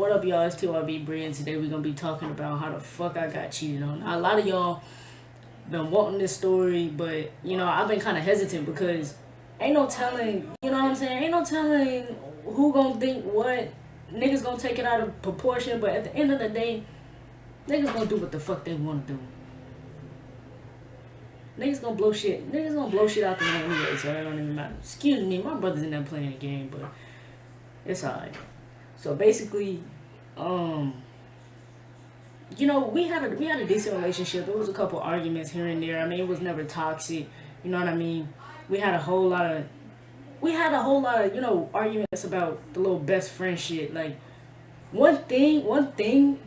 What up, y'all? It's TYB Bree, and today we're gonna be talking about how the fuck I got cheated on. Now, a lot of y'all been wanting this story, but I've been kind of hesitant because ain't no telling. You know what I'm saying? Ain't no telling who gonna think what. Niggas gonna take it out of proportion, but at the end of the day, niggas gonna do what the fuck they wanna do. Niggas gonna blow shit. Niggas gonna blow shit out the way anyway, so it don't even matter. Excuse me, my brother's in there playing the game, but it's alright. So basically, we had a decent relationship. There was a couple arguments here and there. I mean, it was never toxic. You know what I mean? We had a whole lot of arguments about the little best friend shit. Like, one thing,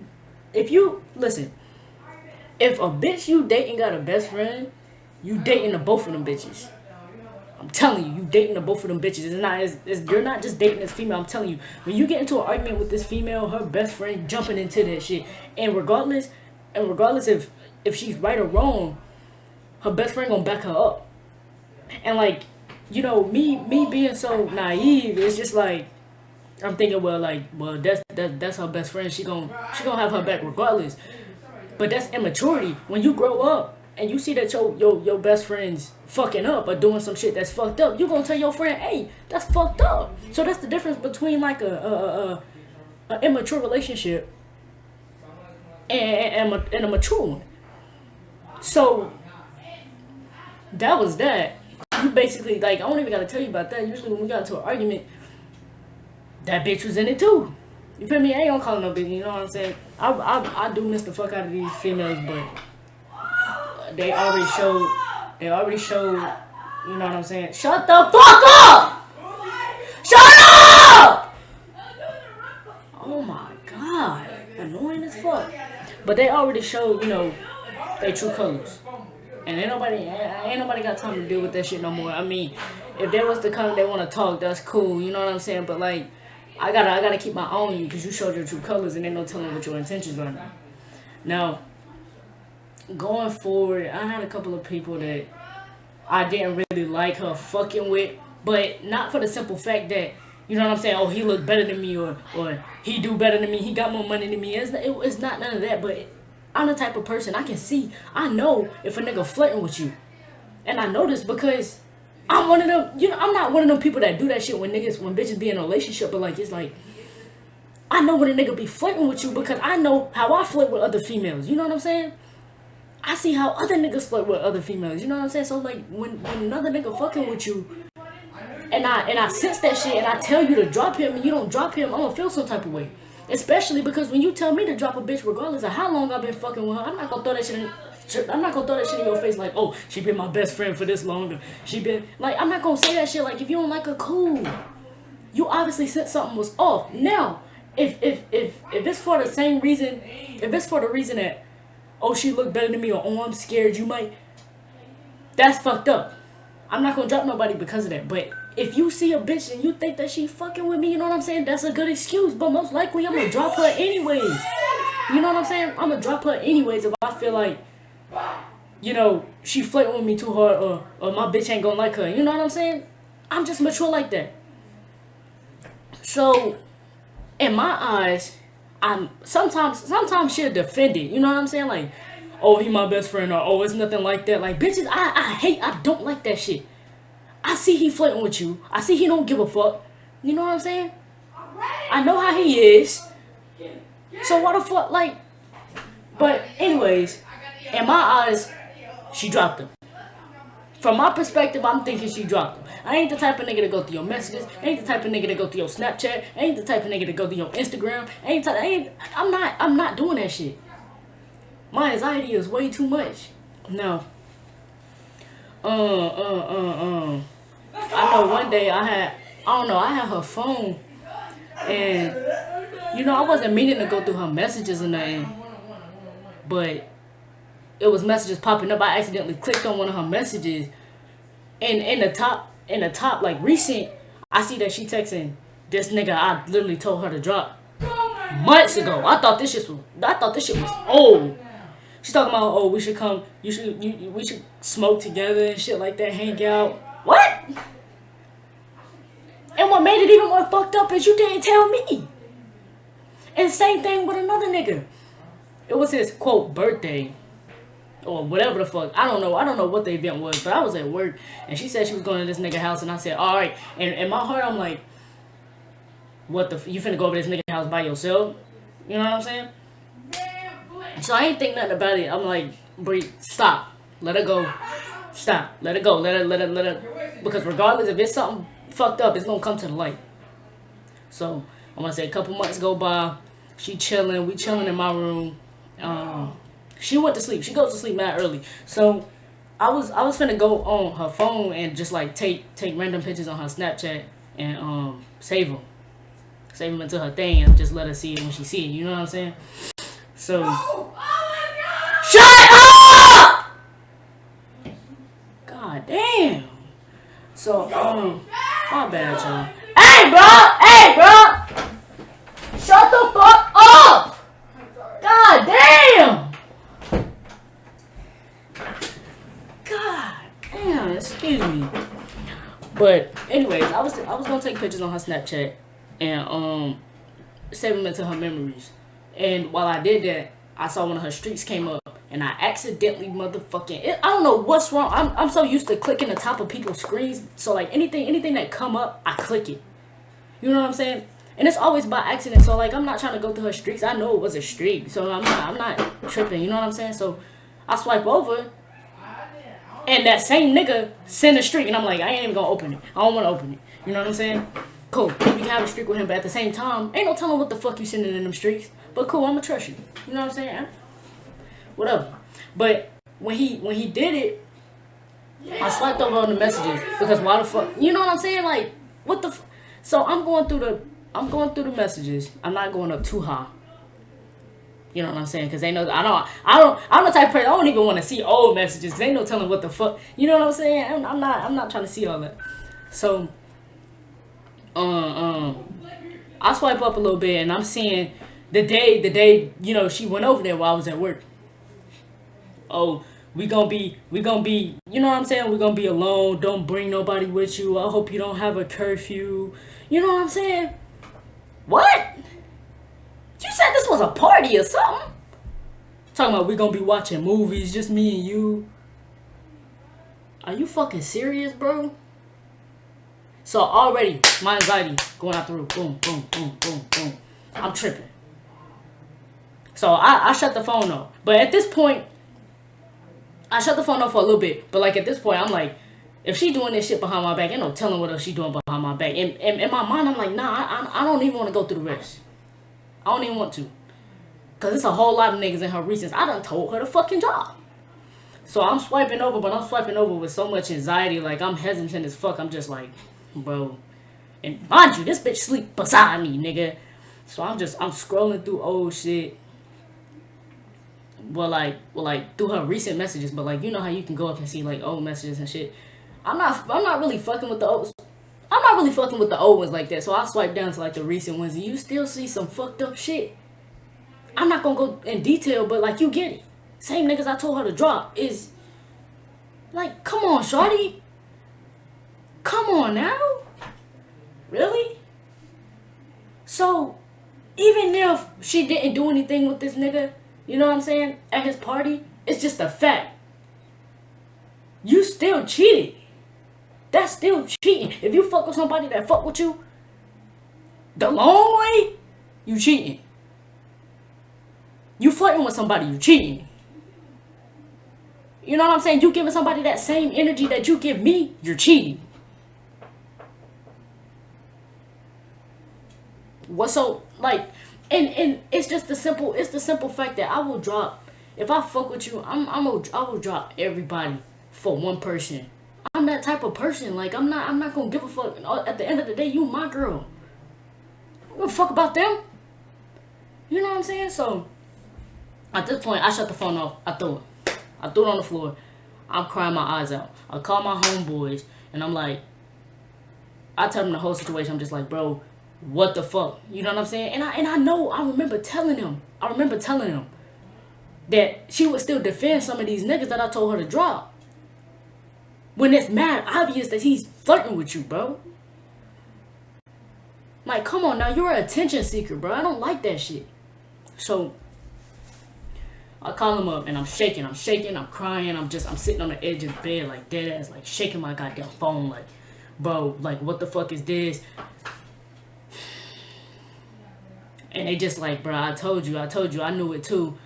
if you listen, if a bitch you dating got a best friend, you dating the both of them bitches. I'm telling you, you dating the both of them bitches. You're not just dating this female. I'm telling you, when you get into an argument with this female, her best friend jumping into that shit, and regardless if she's right or wrong, her best friend gonna back her up. And like, me being so naive, it's just like I'm thinking, well, that's her best friend. She gonna have her back regardless. But that's immaturity. When you grow up and you see that your best friend's fucking up or doing some shit that's fucked up, you gonna tell your friend, hey, that's fucked up. So that's the difference between like a immature relationship and a mature one. So that was that. You basically, like, I don't even gotta tell you about that. Usually when we got into an argument, that bitch was in it too. You feel me? I ain't gonna call her no bitch, you know what I'm saying? I do miss the fuck out of these females, but they already showed, you know what I'm saying? Shut the fuck up! Shut up! Oh my god. Annoying as fuck. But they already showed, their true colors. And ain't nobody got time to deal with that shit no more. I mean, if they was to come, they want to talk, that's cool, you know what I'm saying? But like, I gotta keep my eye on you because you showed your true colors and ain't no telling what your intentions are now. Now, going forward, I had a couple of people that I didn't really like her fucking with, but not for the simple fact that, you know what I'm saying, oh, he look better than me, or he do better than me, he got more money than me. It's not none of that, but I'm the type of person I know if a nigga flirting with you. And I know this because I'm one of them, I'm not one of them people that do that shit when bitches be in a relationship, but like, it's like, I know when a nigga be flirting with you because I know how I flirt with other females, you know what I'm saying? I see how other niggas flirt with other females, you know what I'm saying? So like, when another nigga fucking with you, and I sense that shit, and I tell you to drop him, and you don't drop him, I'm gonna feel some type of way. Especially because when you tell me to drop a bitch, regardless of how long I've been fucking with her, I'm not gonna throw that shit in your face like, oh, she been my best friend for this long. She been like, I'm not gonna say that shit. Like, if you don't like her, cool. You obviously said something was off. Now, if it's for the same reason, if it's for the reason that, oh, she look better than me, or oh, I'm scared you might, that's fucked up. I'm not gonna drop nobody because of that. But if you see a bitch and you think that she fucking with me, you know what I'm saying? That's a good excuse. But most likely, I'm gonna drop her anyways. You know what I'm saying? I'm gonna drop her anyways if I feel like, she flirting with me too hard, or my bitch ain't gonna like her. You know what I'm saying? I'm just mature like that. So, in my eyes, I'm sometimes she'll defend it. You know what I'm saying? Like, oh, he my best friend, or oh, it's nothing like that. Like, bitches, I don't like that shit. I see he flirting with you. I see he don't give a fuck. You know what I'm saying? I know how he is. So what the fuck, like, but anyways, in my eyes, she dropped him. From my perspective, I'm thinking she dropped him. I ain't the type of nigga to go through your messages. I ain't the type of nigga to go through your Snapchat. I ain't the type of nigga to go through your Instagram. I'm not doing that shit. My anxiety is way too much. No. I know one day I had her phone, and I wasn't meaning to go through her messages or nothing, but it was messages popping up. I accidentally clicked on one of her messages, and in the top like recent, I see that she texting this nigga I literally told her to drop months ago. I thought this shit was old. She's talking about, oh, we should come, we should smoke together and shit like that, hang out. What? And what made it even more fucked up is you didn't tell me. And same thing with another nigga. It was his quote birthday. Or whatever the fuck. I don't know what the event was, but I was at work and she said she was going to this nigga house and I said, alright. And in my heart I'm like, what the you finna go over this nigga house by yourself? You know what I'm saying? So I ain't think nothing about it. I'm like, Bree, stop. Let her go. Stop. Let it go. Let her. Because regardless if it's something fucked up, it's gonna come to the light. So I'm gonna say a couple months go by. She chilling. We chilling in my room. She went to sleep. She goes to sleep mad early. So I was finna go on her phone and just like take random pictures on her Snapchat and save them into her thing and just let her see it when she see it. You know what I'm saying? So shut up! God damn. So my bad, y'all. Hey, bro. Shut the fuck up. God damn. God damn. Excuse me. But anyways, I was gonna take pictures on her Snapchat and save them into her memories. And while I did that, I saw one of her streaks came up. And I accidentally I don't know what's wrong. I'm so used to clicking the top of people's screens. So like anything that come up, I click it. You know what I'm saying? And it's always by accident. So like I'm not trying to go through her streaks. I know it was a streak. So I'm not tripping. You know what I'm saying? So I swipe over. And that same nigga sent a streak. And I'm like, I ain't even gonna open it. I don't want to open it. You know what I'm saying? Cool. You can have a streak with him. But at the same time, ain't no telling what the fuck you sending in them streaks. But cool, I'ma trust you. You know what I'm saying? Whatever. But when he did it, I swiped over on the messages because why the fuck? You know what I'm saying? Like what the? So I'm going through the messages. I'm not going up too high. You know what I'm saying? Because they know I'm the type of person I don't even want to see old messages. Cause ain't no telling what the fuck. You know what I'm saying? I'm not trying to see all that. So I swipe up a little bit and I'm seeing the day she went over there while I was at work. Oh, we gonna be, you know what I'm saying? We're gonna be alone. Don't bring nobody with you. I hope you don't have a curfew. You know what I'm saying? What? You said this was a party or something? Talking about we gonna be watching movies, just me and you. Are you fucking serious, bro? So already, my anxiety going out the roof. Boom, boom, boom, boom, boom. I'm tripping. So I shut the phone off. But at this point, I shut the phone off for a little bit, but like at this point, I'm like, if she doing this shit behind my back, ain't no telling what else she doing behind my back. And in my mind, I'm like, nah, I don't even want to go through the rest. I don't even want to. Because it's a whole lot of niggas in her recents. I done told her to fucking drop. So I'm swiping over, but I'm swiping over with so much anxiety, like I'm hesitant as fuck. I'm just like, bro. And mind you, this bitch sleep beside me, nigga. So I'm scrolling through old shit. Well, like through her recent messages, but like you know how you can go up and see like old messages and shit. I'm not really fucking with the old. I'm not really fucking with the old ones like that. So I swipe down to like the recent ones, and you still see some fucked up shit. I'm not gonna go in detail, but like you get it. Same niggas I told her to drop is like, come on, shorty. Come on now. Really? So even if she didn't do anything with this nigga, you know what I'm saying, at his party, it's just a fact. You still cheated. That's still cheating. If you fuck with somebody that fuck with you the long way, you cheating. You flirting with somebody, you cheating. You know what I'm saying? You giving somebody that same energy that you give me, you're cheating. What's so like? And it's just the simple fact that I will drop. If I fuck with you, I will drop everybody for one person. I'm that type of person. Like I'm not gonna give a fuck. At the end of the day, you my girl. I don't give a fuck about them. You know what I'm saying? So at this point, I shut the phone off. I threw it on the floor. I'm crying my eyes out. I call my homeboys and I'm like, I tell them the whole situation. I'm just like, bro, what the fuck? You know what I'm saying? And I remember telling him that she would still defend some of these niggas that I told her to drop. When it's mad obvious that he's flirting with you, bro. Like, come on now, you're an attention seeker, bro. I don't like that shit. So I call him up and I'm shaking, I'm crying, I'm sitting on the edge of the bed like dead ass, like shaking my goddamn phone, like, bro, like what the fuck is this? And they just like, bro, I told you, I knew it too.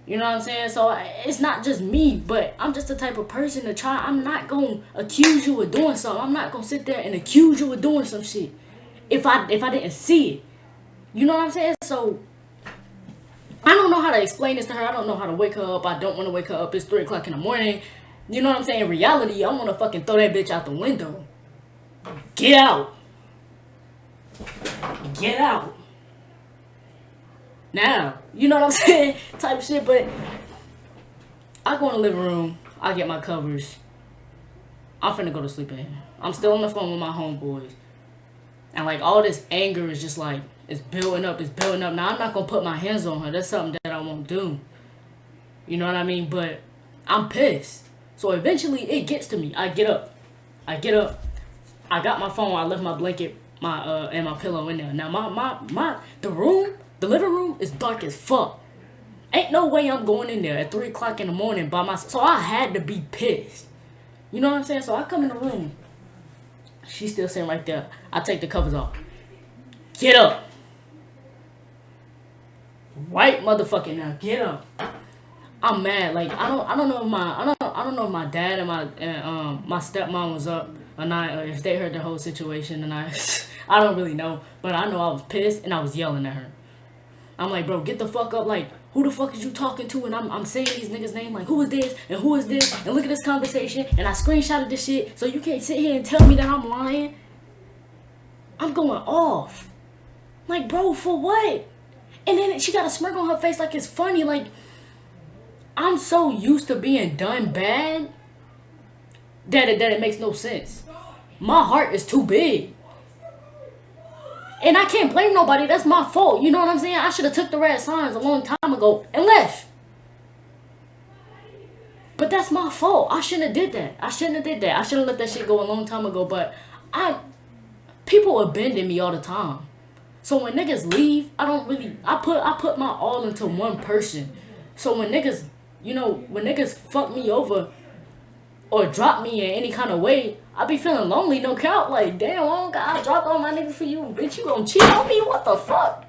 You know what I'm saying? So it's not just me, but I'm just the type of person to try. I'm not gonna accuse you of doing something. I'm not gonna sit there and accuse you of doing some shit if I didn't see it. You know what I'm saying? So I don't know how to explain this to her. I don't know how to wake her up. I don't want to wake her up. It's 3 o'clock in the morning. You know what I'm saying? In reality, I want to fucking throw that bitch out the window. Get out. Get out. Now, you know what I'm saying? Type shit, but I go in the living room. I get my covers. I'm finna go to sleep in here. I'm still on the phone with my homeboys. And like all this anger is just like, it's building up. Now, I'm not going to put my hands on her. That's something that I won't do. You know what I mean? But I'm pissed. So eventually it gets to me. I get up. I got my phone. I left my blanket and my pillow in there. Now, the living room is dark as fuck. Ain't no way I'm going in there at 3 o'clock in the morning by myself. So I had to be pissed. You know what I'm saying? So I come in the room. She's still sitting right there. I take the covers off. Get up. Right motherfucking now. Get up. I'm mad. Like I don't know if my dad and my stepmom was up or not, or if they heard the whole situation, and I don't really know. But I know I was pissed and I was yelling at her. I'm like, bro, get the fuck up. Like, who the fuck is you talking to? And I'm saying these niggas' names, like, who is this and who is this? And look at this conversation. And I screenshotted this shit, so you can't sit here and tell me that I'm lying. I'm going off. Like, bro, for what? And then she got a smirk on her face like it's funny. Like, I'm so used to being done bad that it makes no sense. My heart is too big. And I can't blame nobody. That's my fault. You know what I'm saying? I should have took the red signs a long time ago and left. But that's my fault. I shouldn't have did that. I should have let that shit go a long time ago. But people abandon me all the time. So when niggas leave, I put my all into one person. So when niggas fuck me over or drop me in any kind of way, I be feeling lonely, no count. Like, damn, oh God, I dropped all my niggas for you. Bitch, you gonna cheat on me? What the fuck?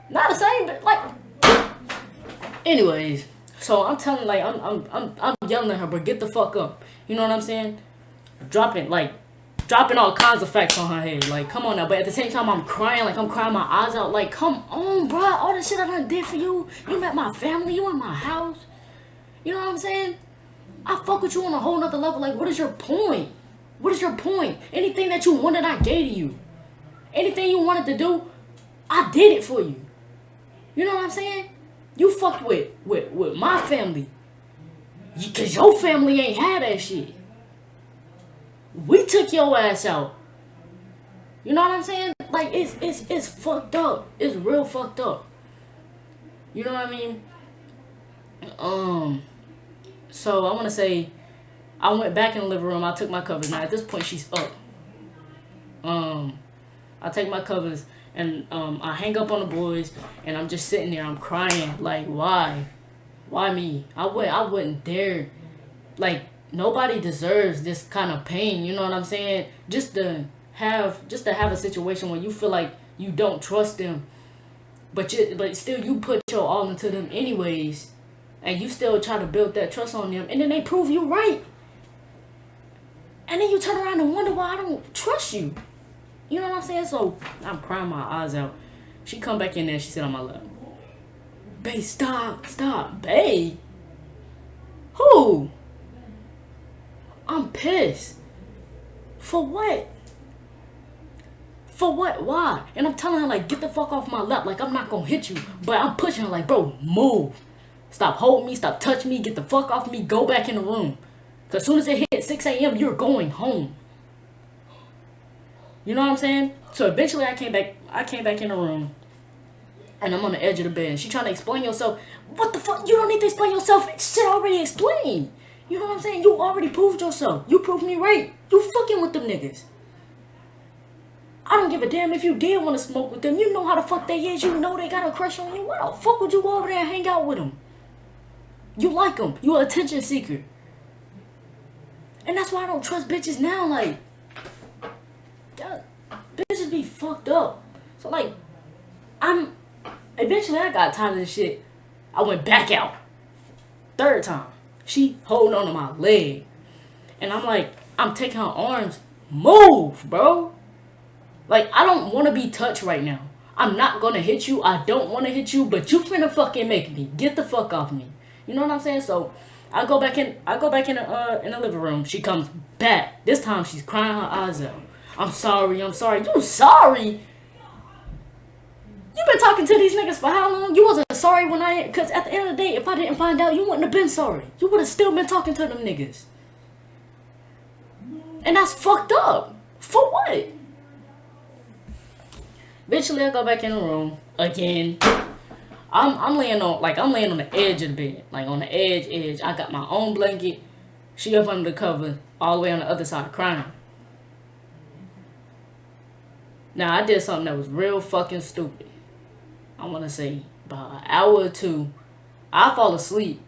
Not the same, but like. Anyways, so I'm telling, like, I'm yelling at her, but get the fuck up. You know what I'm saying? Dropping all kinds of facts on her head. Like, come on now. But at the same time, I'm crying. Like, I'm crying my eyes out. Like, come on, bro. All the shit I done did for you. You met my family. You in my house. You know what I'm saying? I fuck with you on a whole nother level. Like, what is your point? What is your point? Anything that you wanted, I gave to you. Anything you wanted to do, I did it for you. You know what I'm saying? You fucked with my family. Because your family ain't had that shit. We took your ass out. You know what I'm saying? Like, it's fucked up. It's real fucked up. You know what I mean? So I want to say, I went back in the living room. I took my covers. Now at this point, she's up. I take my covers and I hang up on the boys, and I'm just sitting there. I'm crying. Like, why? Why me? I wouldn't dare. Like, nobody deserves this kind of pain. You know what I'm saying? Just to have a situation where you feel like you don't trust them, but still you put your all into them anyways. And you still try to build that trust on them. And then they prove you right. And then you turn around and wonder why I don't trust you. You know what I'm saying? So I'm crying my eyes out. She come back in there. She sit on my lap. Babe, stop. Babe. Who? I'm pissed. For what? For what? Why? And I'm telling her, like, get the fuck off my lap. Like, I'm not going to hit you. But I'm pushing her like, bro, move. Stop holding me. Stop touching me. Get the fuck off me. Go back in the room. Because as soon as it hit 6 a.m., you're going home. You know what I'm saying? So eventually I came back in the room. And I'm on the edge of the bed. And she trying to explain yourself. What the fuck? You don't need to explain yourself. Shit already explained. You know what I'm saying? You already proved yourself. You proved me right. You fucking with them niggas. I don't give a damn if you did want to smoke with them. You know how the fuck they is. You know they got a crush on you. Why the fuck would you go over there and hang out with them? You like them. You an attention seeker. And that's why I don't trust bitches now. Like, God, bitches be fucked up. So, like, eventually I got tired of this shit. I went back out. Third time. She holding on to my leg. And I'm like, I'm taking her arms. Move, bro. Like, I don't want to be touched right now. I'm not going to hit you. I don't want to hit you. But you finna fucking make me. Get the fuck off me. You know what I'm saying? So, I go back in the living room. She comes back. This time, she's crying her eyes out. I'm sorry. You sorry? You been talking to these niggas for how long? You wasn't sorry when because at the end of the day, if I didn't find out, you wouldn't have been sorry. You would have still been talking to them niggas. And that's fucked up. For what? Eventually, I go back in the room again. I'm laying on the edge of the bed, like on the edge. I got my own blanket. She up under the cover, all the way on the other side, crying. Now I did something that was real fucking stupid. I want to say about an hour or two, I fall asleep,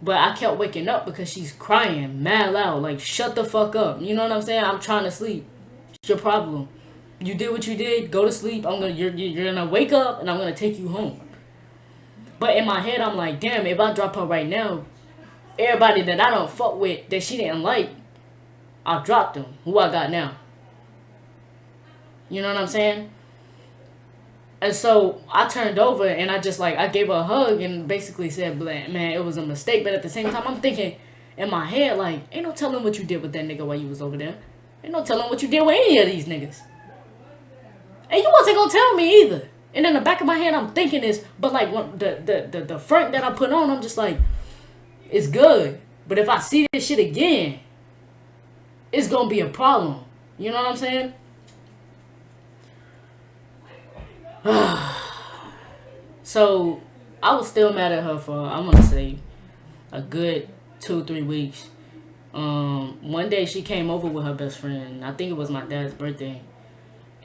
but I kept waking up because she's crying mad loud, like shut the fuck up. You know what I'm saying? I'm trying to sleep. It's your problem. You did what you did. Go to sleep. You're gonna wake up and I'm gonna take you home. But in my head, I'm like, damn, if I drop her right now, everybody that I don't fuck with that she didn't like, I dropped them. Who I got now? You know what I'm saying? And so I turned over and I gave her a hug and basically said, man, it was a mistake. But at the same time, I'm thinking in my head, like, ain't no telling what you did with that nigga while you was over there. Ain't no telling what you did with any of these niggas. And you wasn't gonna tell me either. And in the back of my head, I'm thinking this, but like the front that I put on, I'm just like, it's good. But if I see this shit again, it's gonna be a problem. You know what I'm saying? So I was still mad at her for, I'm gonna say, a good 2-3 weeks. One day she came over with her best friend. I think it was my dad's birthday.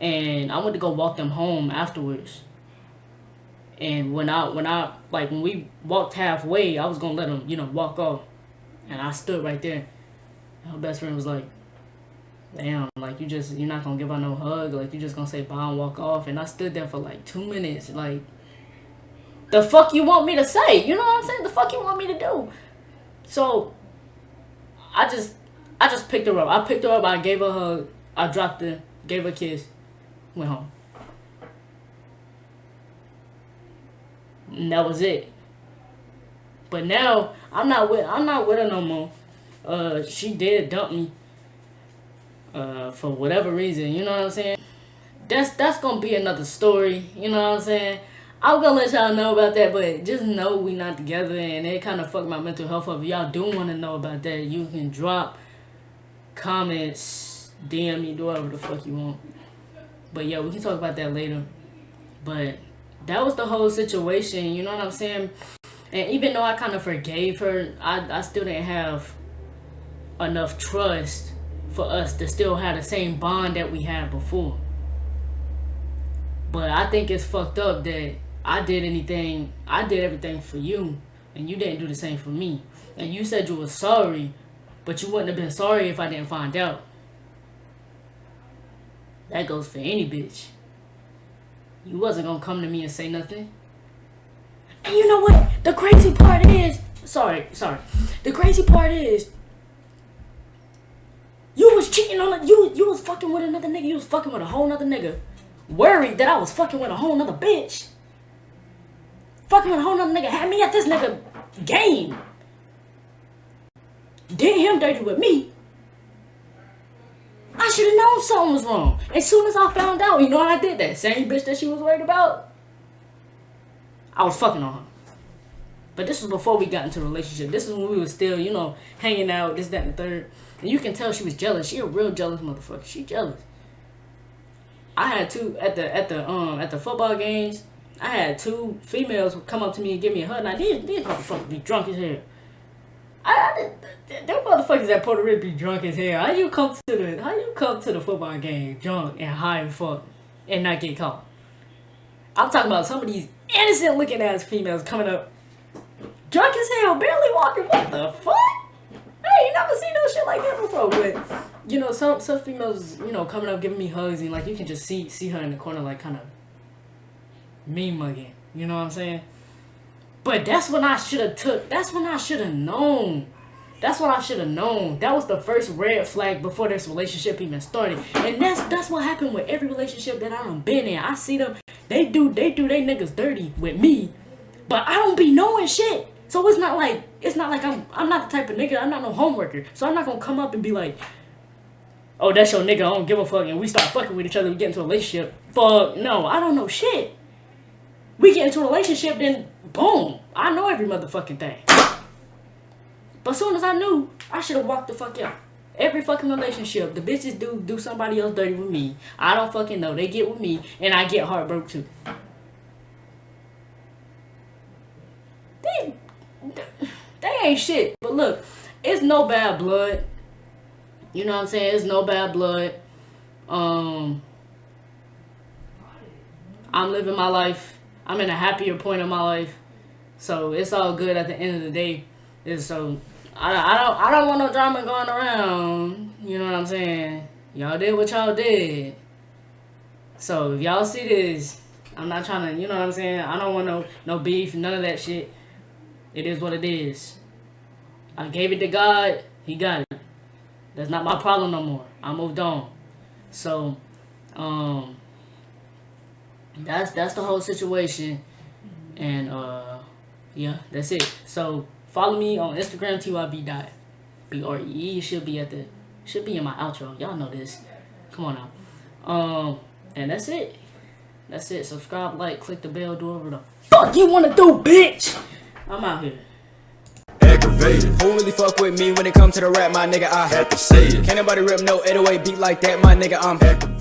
And I went to go walk them home afterwards. And when we walked halfway, I was gonna let them, walk off. And I stood right there. And her best friend was like, damn, like you're not gonna give her no hug, like you just gonna say bye and walk off. And I stood there for like 2 minutes, like, the fuck you want me to say? You know what I'm saying? The fuck you want me to do? So I just picked her up. I picked her up, I gave her a hug, I dropped her, gave her a kiss, went home. And that was it. But now I'm not with her no more. She did dump me. For whatever reason, you know what I'm saying? That's gonna be another story, you know what I'm saying? I'm gonna let y'all know about that, but just know we not together, and it kind of fucked my mental health up. If y'all do want to know about that, you can drop comments, DM me, do whatever the fuck you want. But yeah, we can talk about that later. But that was the whole situation, you know what I'm saying? And even though I kind of forgave her, I still didn't have enough trust for us to still have the same bond that we had before. But I think it's fucked up that I did everything for you, and you didn't do the same for me. And you said you were sorry, but you wouldn't have been sorry if I didn't find out. That goes for any bitch. You wasn't gonna come to me and say nothing. And you know what? The crazy part is, the crazy part is, you was cheating on you was fucking with another nigga. You was fucking with a whole nother nigga. Worried that I was fucking with a whole nother bitch. Fucking with a whole nother nigga. Had me at this nigga game. Did him dirty with me. I should have known something was wrong. As soon as I found out, you know what I did? That same bitch that she was worried about, I was fucking on her. But this was before we got into a relationship. This is when we were still, hanging out, this, that, and the third. And you can tell she was jealous. She a real jealous motherfucker. She jealous. I had two at the football games. I had two females come up to me and give me a hug. Now these motherfuckers be drunk as hell. Them motherfuckers at Puerto Rico be drunk as hell. How you come come to the football game drunk and high and fuck and not get caught? I'm talking about some of these innocent looking ass females coming up drunk as hell, barely walking. What the fuck? I ain't never seen no shit like that before. But you know, some females, you know, coming up giving me hugs and like you can just see her in the corner like kind of mean mugging. You know what I'm saying? But that's when I should have took. That's when I should have known. That's what I should have known. That was the first red flag before this relationship even started. And that's what happened with every relationship that I done been in. I see them, they do they niggas dirty with me, but I don't be knowing shit. So it's not like I'm not the type of nigga, I'm not no homeworker. So I'm not gonna come up and be like, oh, that's your nigga, I don't give a fuck, and we start fucking with each other, we get into a relationship. Fuck no, I don't know shit. We get into a relationship, then boom, I know every motherfucking thing. But as soon as I knew, I should have walked the fuck out. Every fucking relationship, the bitches do somebody else dirty with me. I don't fucking know. They get with me, and I get heartbroken too. They ain't shit. But look, it's no bad blood. You know what I'm saying? It's no bad blood. I'm living my life. I'm in a happier point of my life. So it's all good at the end of the day. So I don't want no drama going around. You know what I'm saying? Y'all did what y'all did. So if y'all see this, I'm not trying to, you know what I'm saying? I don't want no beef, none of that shit. It is what it is. I gave it to God. He got it. That's not my problem no more. I moved on. So, that's the whole situation. And, yeah, that's it. So, follow me on Instagram, tyb.bree. Should be in my outro. Y'all know this. Come on now. And that's it. That's it. Subscribe, like, click the bell, do whatever the fuck you wanna do, bitch. I'm out here. Aggravated. Who really fuck with me when it come to the rap, my nigga? I had to say it. Can't nobody rip no 808 beat like that, my nigga. I'm aggravated.